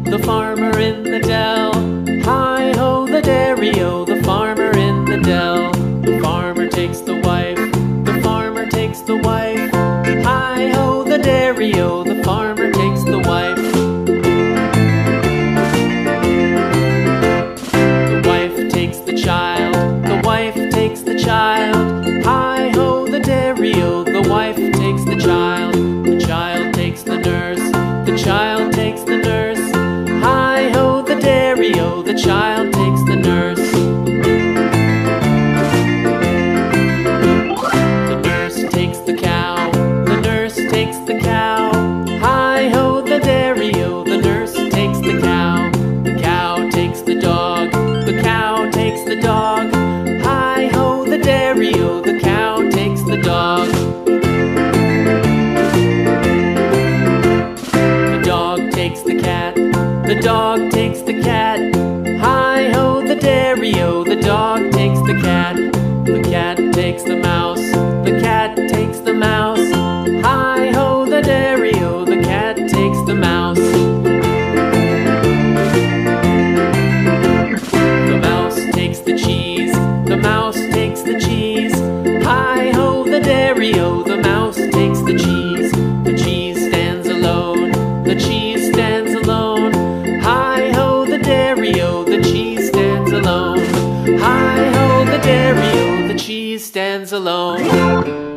The farmer in the dell. Hi-ho, the dairy-o, the farmer in the dell. The farmer takes the wife, the farmer takes the wife. Hi-ho, the dairy-o, the farmer takes the wife. The wife takes the child, the wife takes the child. Hi-ho, the dairy-o, the wife takes the child. The child takes the nurse, the child takes the nurse. Hi-ho, the dairy-o, the child takes the nurse. The nurse takes the cow, the nurse takes the cow. Hi-ho, the dairy-o, the nurse takes the cow. The cow takes the dog, the cow takes the dog. Hi-ho, the dairy-o, the cow takes the dog. The dog takes the cat, the dog takes the cat. Hi-ho, the dairy-o, the dog takes the cat. The cat takes the mouse, the cat takes the mouse. Hi-ho, the dairy-o, the cat takes the mouse. The mouse takes the cheese, the mouse takes the cheese. Hi-ho, the dairy-o, the mouse takes the cheese. The cheese stands alone, the cheese stands alone. Hi-ho, the dairy-o, the cheese stands alone. Hi-ho, the dairy-o, the cheese stands alone.